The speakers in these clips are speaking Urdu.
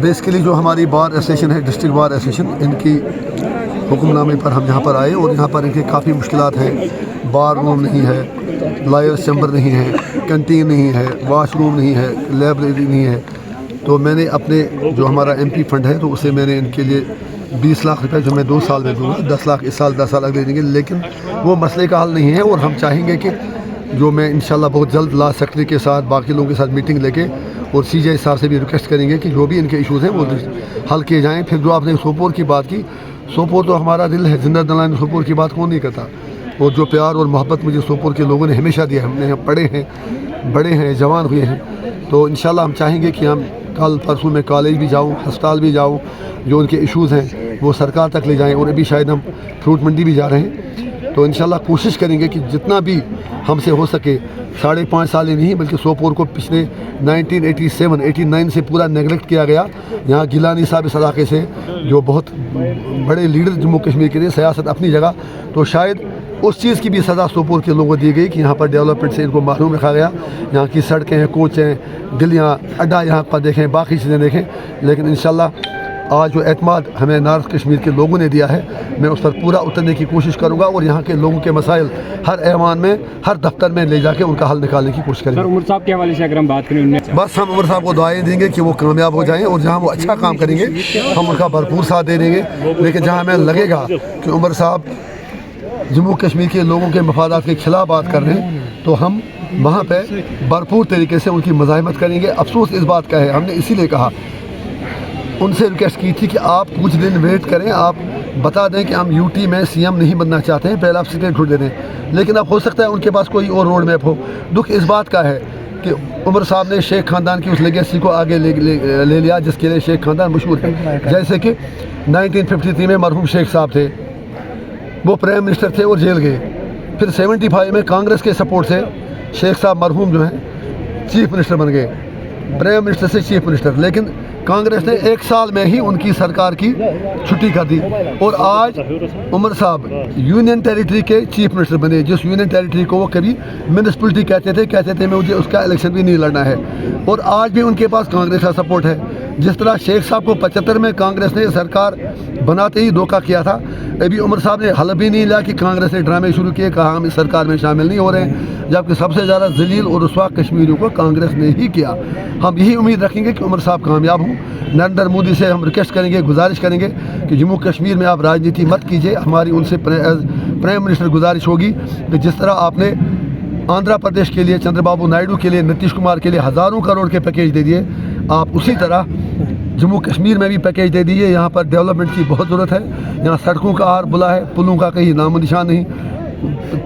بیسکلی جو ہماری بار ایسوسیشن ہے، ڈسٹرکٹ بار ایسوسیشن، ان کی حکم نامے پر ہم یہاں پر آئے اور یہاں پر ان کے کافی مشکلات ہیں. بار روم نہیں ہے، لائرس چیمبر نہیں ہے، کنٹین نہیں ہے، واش روم نہیں ہے، لائبریری نہیں ہے. تو میں نے اپنے جو ہمارا ایم پی فنڈ ہے تو اسے میں نے ان کے لیے 20 لاکھ روپے جو میں 2 سال میں دوں گا، 10 لاکھ اس سال، 10 سال اگلے دیں گے. لیکن وہ مسئلے کا حل نہیں ہے اور ہم چاہیں گے کہ جو میں انشاءاللہ بہت جلد لا سیکٹری کے ساتھ باقی لوگوں کے ساتھ میٹنگ لے کے اور سی جے صاحب سے بھی ریکویسٹ کریں گے کہ جو بھی ان کے ایشوز ہیں وہ حل کیے جائیں. پھر جو آپ نے سوپور کی بات کی، سوپور تو ہمارا دل ہے، زندہ دلان سوپور کی بات کون نہیں کرتا. اور جو پیار اور محبت مجھے سوپور کے لوگوں نے ہمیشہ دیا، ہم نے یہاں پڑھے ہیں، بڑے ہیں، جوان ہوئے ہیں. تو انشاءاللہ ہم چاہیں گے کہ ہم کل پرسوں میں کالج بھی جاؤں، ہسپتال بھی جاؤں، جو ان کے ایشوز ہیں وہ سرکار تک لے جائیں. اور ابھی شاید ہم فروٹ منڈی بھی جا رہے ہیں. تو انشاءاللہ کوشش کریں گے کہ جتنا بھی ہم سے ہو سکے، 5.5 سال ہی نہیں بلکہ سوپور کو پچھلے 1987-89 سے پورا نیگلیکٹ کیا گیا. یہاں گیلانی صاحب اس علاقے سے جو بہت بڑے لیڈر جموں کشمیر کے لیے، سیاست اپنی جگہ، تو شاید اس چیز کی بھی سزا سوپور کے لوگوں کو دی گئی کہ یہاں پر ڈیولپمنٹ سے ان کو محروم رکھا گیا. یہاں کی سڑکیں ہیں، کوچیں، گلیاں، اڈا یہاں پر دیکھیں، باقی چیزیں دیکھیں. لیکن انشاءاللہ آج جو اعتماد ہمیں نارتھ کشمیر کے لوگوں نے دیا ہے، میں اس پر پورا اترنے کی کوشش کروں گا اور یہاں کے لوگوں کے مسائل ہر ایوان میں، ہر دفتر میں لے جا کے ان کا حل نکالنے کی کوشش کریں گے. سر عمر صاحب کے حوالے سے اگر ہم بات کریں، بس ہم عمر صاحب کو دعائیں دیں گے کہ وہ کامیاب ہو جائیں اور جہاں وہ اچھا کام کریں گے ہم ان کا بھرپور ساتھ دے دیں گے. لیکن جہاں ہمیں لگے گا کہ عمر صاحب جموں کشمیر کے لوگوں کے مفادات کے خلاف بات کر رہے ہیں تو ہم وہاں پہ بھرپور طریقے سے ان کی مزاحمت کریں گے. افسوس اس بات کا ہے، ہم نے اسی لیے کہا، ان سے ریکویسٹ کی تھی کہ آپ کچھ دن ویٹ کریں، آپ بتا دیں کہ ہم یو ٹی میں سی ایم نہیں بننا چاہتے ہیں، پہلے آپ سٹیٹ چھوڑ دے دیں. لیکن اب ہو سکتا ہے ان کے پاس کوئی اور روڈ میپ ہو. دکھ اس بات کا ہے کہ عمر صاحب نے شیخ خاندان کی اس لیگیسی کو آگے لے لیا جس کے لیے شیخ خاندان مشہور ہے. جیسے کہ 1953 میں مرحوم شیخ صاحب تھے، وہ پرائم منسٹر تھے اور جیل گئے. پھر 75 میں کانگریس کے سپورٹ سے شیخ صاحب مرحوم جو ہیں چیف منسٹر بن گئے، پرائم منسٹر سے چیف منسٹر. لیکن کانگریس نے 1 سال میں ہی ان کی سرکار کی چھٹی کر دی اور آج عمر صاحب یونین ٹیریٹری کے چیف منسٹر بنے، جس یونین ٹیریٹری کو وہ کبھی میونسپلٹی کہتے تھے مجھے اس کا الیکشن بھی نہیں لڑنا ہے. اور آج بھی ان کے پاس کانگریس کا سپورٹ ہے. جس طرح شیخ صاحب کو 75 میں کانگریس نے سرکار بناتے ہی دھوکہ کیا تھا، ابھی عمر صاحب نے حل بھی نہیں لیا کہ کانگریس نے ڈرامے شروع کیے، کہا ہم اس سرکار میں شامل نہیں ہو رہے ہیں، جبکہ سب سے زیادہ ذلیل اور رسوا کشمیریوں کو کانگریس نے ہی کیا. ہم یہی امید رکھیں گے کہ عمر صاحب کامیاب ہوں. نریندر مودی سے ہم ریکویسٹ کریں گے، گزارش کریں گے کہ جموں کشمیر میں آپ راجنیتی مت کیجیے. ہماری ان سے پرائم منسٹر گزارش ہوگی کہ جس طرح آپ نے آندھرا پردیش کے لیے چندر بابو نائیڈو کے لیے، نتیش کمار کے لیے ہزاروں کروڑ کے پیکیج دے دیے، آپ اسی طرح جموں کشمیر میں بھی پیکیج دے دیجیے. یہاں پر ڈیولپمنٹ کی بہت ضرورت ہے. یہاں سڑکوں کا آر بلا ہے، پلوں کا کہیں نام و نشان نہیں.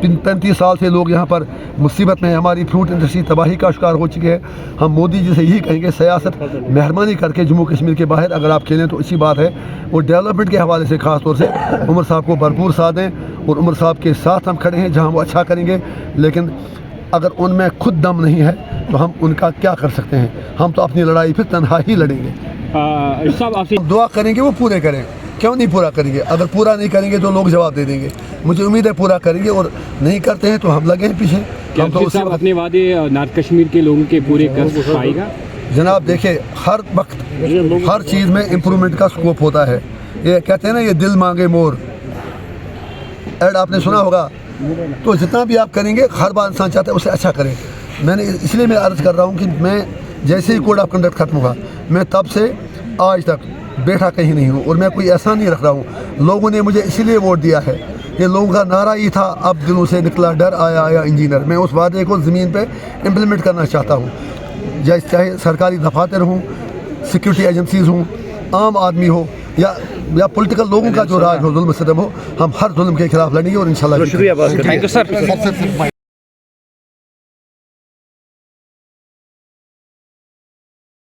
35 سال سے لوگ یہاں پر مصیبت میں ہیں. ہماری فروٹ انڈسٹری تباہی کا شکار ہو چکی ہے. ہم مودی جی سے یہی کہیں گے، سیاست مہربانی کر کے جموں کشمیر کے باہر اگر آپ کھیلیں تو اچھی بات ہے. اور ڈیولپمنٹ کے حوالے سے خاص طور سے عمر صاحب کو بھرپور ساتھ دیں اور عمر صاحب کے ساتھ ہم کھڑے ہیں جہاں وہ اچھا کریں گے. لیکن اگر ان میں خود دم نہیں ہے تو ہم ان کا کیا کر سکتے ہیں؟ ہم تو اپنی لڑائی پھر تنہا ہی لڑیں گے. دعا کریں گے وہ پورے کریں. کیوں نہیں پورا کریں گے؟ اگر پورا نہیں کریں گے تو لوگ جواب دے دیں گے. مجھے امید ہے پورا کریں گے، اور نہیں کرتے ہیں تو ہم لگے ہیں پیچھے. ہم تو اپنے وعدے نارتھ کشمیر کے لوگوں کے پورے کر پائے گا. جناب دیکھیں، ہر وقت ہر چیز میں امپرومنٹ کا سکوپ ہوتا ہے. یہ کہتے ہیں نا، یہ دل مانگے مور ایڈ آپ نے سنا ہوگا. تو جتنا بھی آپ کریں گے، ہر بار انسان چاہتا ہے اسے اچھا کریں. میں نے اس لیے میں عرض کر رہا ہوں کہ میں جیسے ہی کوڈ آف کنڈکٹ ختم ہوگا، میں تب سے آج تک بیٹھا کہیں نہیں ہوں اور میں کوئی ایسا نہیں رکھ رہا ہوں. لوگوں نے مجھے اسی لیے ووٹ دیا ہے. یہ لوگوں کا نعرہ ہی تھا، اب دلوں سے نکلا ڈر، آیا آیا انجینئر. میں اس وعدے کو زمین پہ امپلیمنٹ کرنا چاہتا ہوں. چاہے سرکاری دفاتر ہوں، سیکیورٹی ایجنسیز ہوں، عام آدمی ہو یا پولیٹیکل لوگوں کا جو راج ہو، ظلم ستم ہو، ہم ہر ظلم کے خلاف لڑیں گے اور انشاءاللہ. شکریہ.